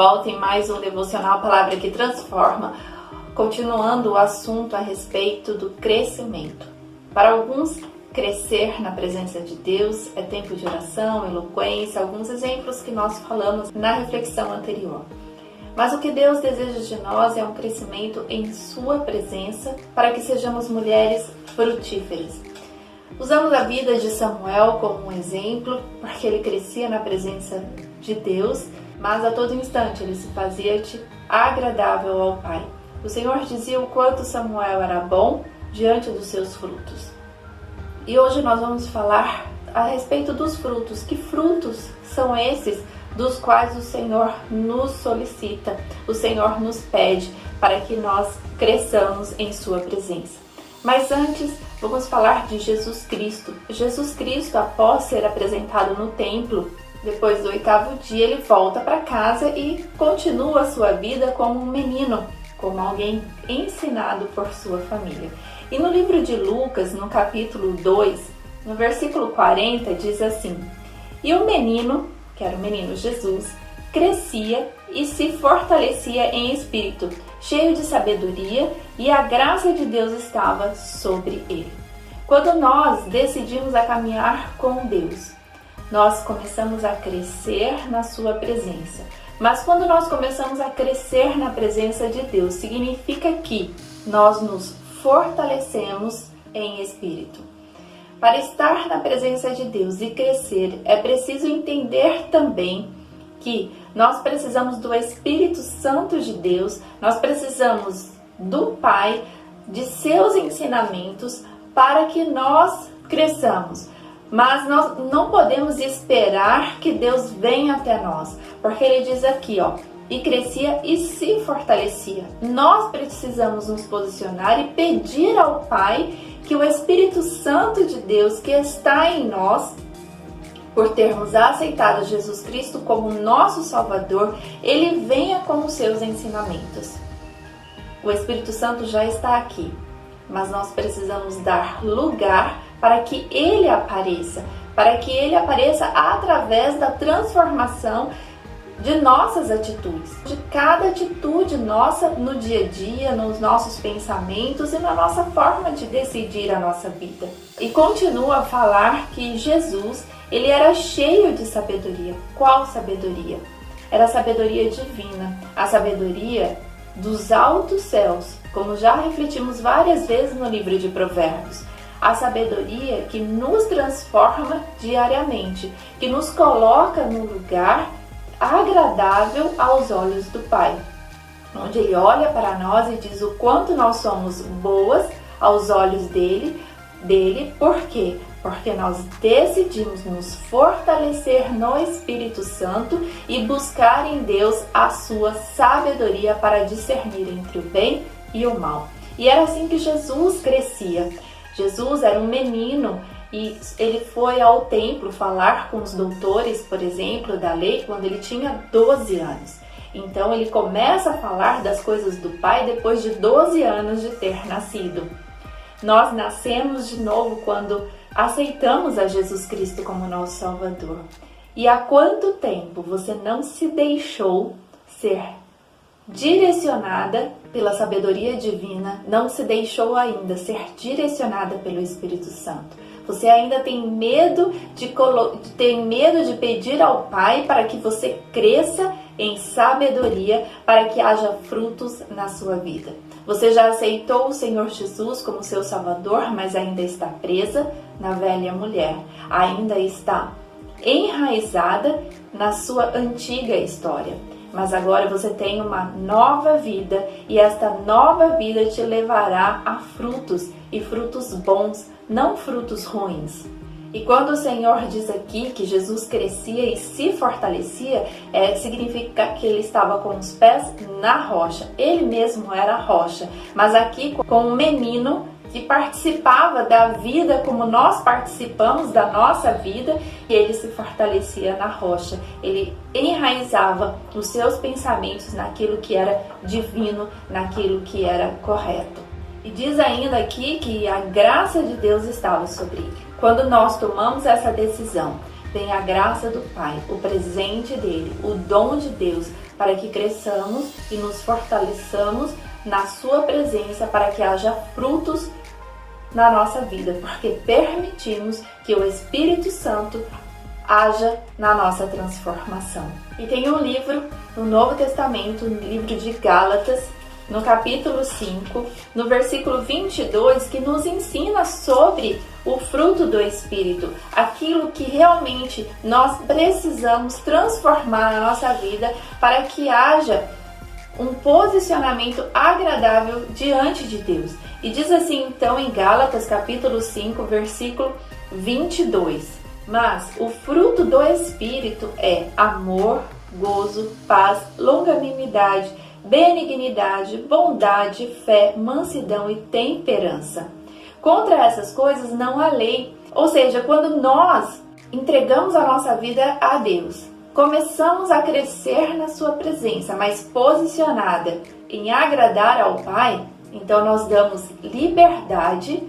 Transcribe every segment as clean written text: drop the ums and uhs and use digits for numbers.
volta em mais um Devocional Palavra que Transforma, continuando o assunto a respeito do crescimento. Para alguns, crescer na presença de Deus é tempo de oração, eloquência, alguns exemplos que nós falamos na reflexão anterior. Mas o que Deus deseja de nós é um crescimento em sua presença para que sejamos mulheres frutíferas. Usamos a vida de Samuel como um exemplo, porque ele crescia na presença de Deus, mas a todo instante ele se fazia agradável ao Pai. O Senhor dizia o quanto Samuel era bom diante dos seus frutos. E hoje nós vamos falar a respeito dos frutos. Que frutos são esses dos quais o Senhor nos solicita, o Senhor nos pede para que nós cresçamos em sua presença? Mas antes, vamos falar de Jesus Cristo. Jesus Cristo, após ser apresentado no templo, depois do 8º dia, ele volta para casa e continua a sua vida como um menino, como alguém ensinado por sua família. E no livro de Lucas, no capítulo 2, no versículo 40, diz assim: E o menino, que era o menino Jesus, crescia e se fortalecia em espírito, cheio de sabedoria, e a graça de Deus estava sobre ele. Quando nós decidimos a caminhar com Deus, nós começamos a crescer na sua presença. Mas quando nós começamos a crescer na presença de Deus, significa que nós nos fortalecemos em espírito. Para estar na presença de Deus e crescer, é preciso entender também que nós precisamos do Espírito Santo de Deus, nós precisamos do Pai, de seus ensinamentos para que nós cresçamos. Mas nós não podemos esperar que Deus venha até nós, porque ele diz aqui, e crescia e se fortalecia. Nós precisamos nos posicionar e pedir ao Pai que o Espírito Santo de Deus que está em nós, por termos aceitado Jesus Cristo como nosso Salvador, ele venha com os seus ensinamentos. O Espírito Santo já está aqui, mas nós precisamos dar lugar para que ele apareça, através da transformação de nossas atitudes, de cada atitude nossa no dia a dia, nos nossos pensamentos e na nossa forma de decidir a nossa vida. E continua a falar que Jesus, ele era cheio de sabedoria. Qual sabedoria? Era a sabedoria divina, a sabedoria dos altos céus, como já refletimos várias vezes no livro de Provérbios. A sabedoria que nos transforma diariamente, que nos coloca no lugar agradável aos olhos do Pai, onde ele olha para nós e diz o quanto nós somos boas aos olhos dele. Por quê? Porque nós decidimos nos fortalecer no Espírito Santo e buscar em Deus a sua sabedoria para discernir entre o bem e o mal. E era assim que Jesus crescia. Jesus era um menino e ele foi ao templo falar com os doutores, por exemplo, da lei, quando ele tinha 12 anos. Então ele começa a falar das coisas do Pai depois de 12 anos de ter nascido. Nós nascemos de novo quando aceitamos a Jesus Cristo como nosso Salvador. E há quanto tempo você não se deixou ser direcionada pela sabedoria divina, não se deixou ainda ser direcionada pelo Espírito Santo? Você ainda tem medo de pedir ao Pai para que você cresça em sabedoria, para que haja frutos na sua vida. Você já aceitou o Senhor Jesus como seu Salvador, mas ainda está presa na velha mulher, ainda está enraizada na sua antiga história. Mas agora você tem uma nova vida e esta nova vida te levará a frutos, e frutos bons, não frutos ruins. E quando o Senhor diz aqui que Jesus crescia e se fortalecia, significa que ele estava com os pés na rocha. Ele mesmo era a rocha, mas aqui com um menino que participava da vida como nós participamos da nossa vida, e ele se fortalecia na rocha. Ele enraizava os seus pensamentos naquilo que era divino, naquilo que era correto. E diz ainda aqui que a graça de Deus estava sobre ele. Quando nós tomamos essa decisão, vem a graça do Pai, o presente dele, o dom de Deus, para que cresçamos e nos fortaleçamos na sua presença, para que haja frutos na nossa vida, porque permitimos que o Espírito Santo haja na nossa transformação. E tem um livro no Novo Testamento, no livro de Gálatas, no capítulo 5, no versículo 22, que nos ensina sobre o fruto do Espírito, aquilo que realmente nós precisamos transformar na nossa vida para que haja um posicionamento agradável diante de Deus. E diz assim então em Gálatas capítulo 5, versículo 22: mas o fruto do Espírito é amor, gozo, paz, longanimidade, benignidade, bondade, fé, mansidão e temperança. Contra essas coisas não há lei. Ou seja, quando nós entregamos a nossa vida a Deus, começamos a crescer na sua presença, mas posicionada em agradar ao Pai, então nós damos liberdade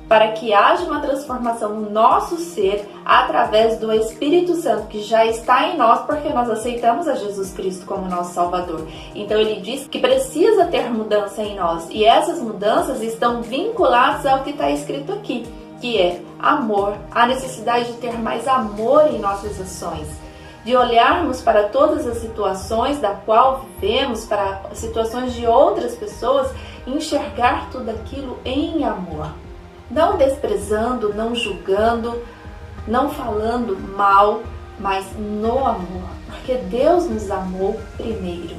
para que haja uma transformação no nosso ser através do Espírito Santo que já está em nós, porque nós aceitamos a Jesus Cristo como nosso Salvador. Então ele diz que precisa ter mudança em nós, e essas mudanças estão vinculadas ao que está escrito aqui, que é amor, a necessidade de ter mais amor em nossas ações, de olharmos para todas as situações da qual vivemos, para situações de outras pessoas, e enxergar tudo aquilo em amor. Não desprezando, não julgando, não falando mal, mas no amor. Porque Deus nos amou primeiro.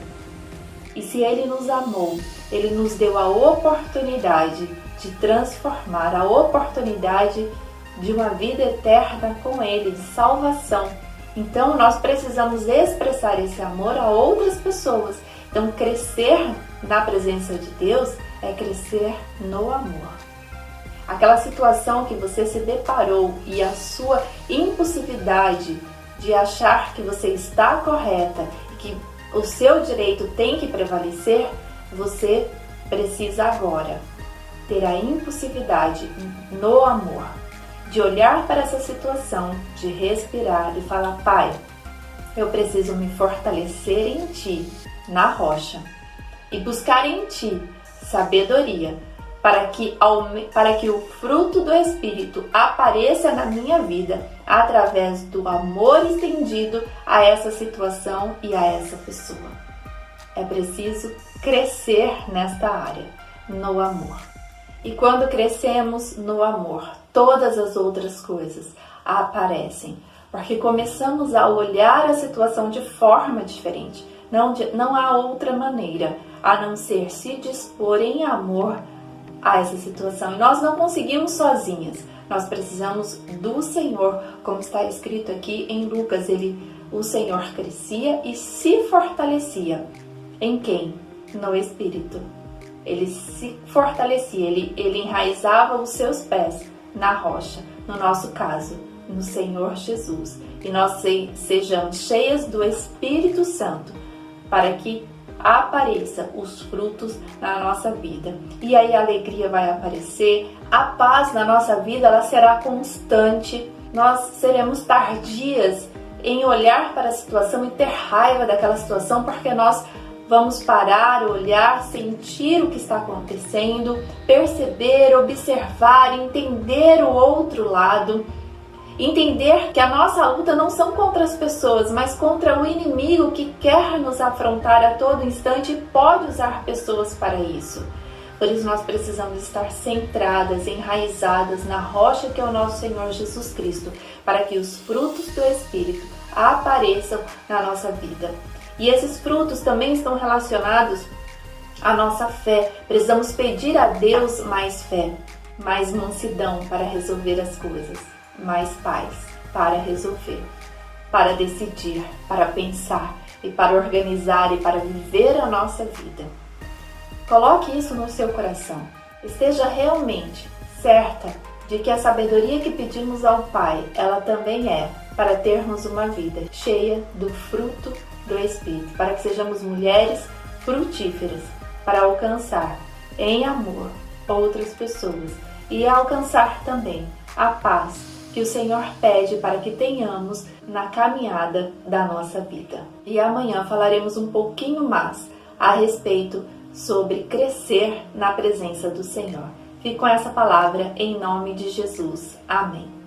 E se Ele nos amou, Ele nos deu a oportunidade de transformar, a oportunidade de uma vida eterna com Ele, de salvação. Então nós precisamos expressar esse amor a outras pessoas. Então crescer na presença de Deus é crescer no amor. Aquela situação que você se deparou e a sua impulsividade de achar que você está correta e que o seu direito tem que prevalecer, você precisa agora ter a impulsividade no amor, de olhar para essa situação, de respirar e falar: Pai, eu preciso me fortalecer em Ti, na rocha, e buscar em Ti sabedoria, para que o fruto do Espírito apareça na minha vida através do amor estendido a essa situação e a essa pessoa. É preciso crescer nesta área, no amor. E quando crescemos no amor, todas as outras coisas aparecem, porque começamos a olhar a situação de forma diferente. Não há outra maneira a não ser se dispor em amor a essa situação. E nós não conseguimos sozinhas. Nós precisamos do Senhor, como está escrito aqui em Lucas. O Senhor crescia e se fortalecia. Em quem? No Espírito. Ele se fortalecia, ele enraizava os seus pés na rocha, no nosso caso, no Senhor Jesus. E nós sejamos cheias do Espírito Santo, para que apareça os frutos na nossa vida. E aí a alegria vai aparecer, a paz na nossa vida ela será constante. Nós seremos tardias em olhar para a situação e ter raiva daquela situação, porque nós vamos parar, olhar, sentir o que está acontecendo, perceber, observar, entender o outro lado. Entender que a nossa luta não são contra as pessoas, mas contra o inimigo que quer nos afrontar a todo instante e pode usar pessoas para isso. Por isso nós precisamos estar centradas, enraizadas na rocha que é o nosso Senhor Jesus Cristo, para que os frutos do Espírito apareçam na nossa vida. E esses frutos também estão relacionados à nossa fé. Precisamos pedir a Deus mais fé, mais mansidão para resolver as coisas, mais paz para resolver, para decidir, para pensar e para organizar e para viver a nossa vida. Coloque isso no seu coração. Esteja realmente certa de que a sabedoria que pedimos ao Pai, ela também é para termos uma vida cheia do fruto do Espírito, para que sejamos mulheres frutíferas, para alcançar em amor outras pessoas e alcançar também a paz que o Senhor pede para que tenhamos na caminhada da nossa vida. E amanhã falaremos um pouquinho mais a respeito sobre crescer na presença do Senhor. Fique com essa palavra em nome de Jesus. Amém.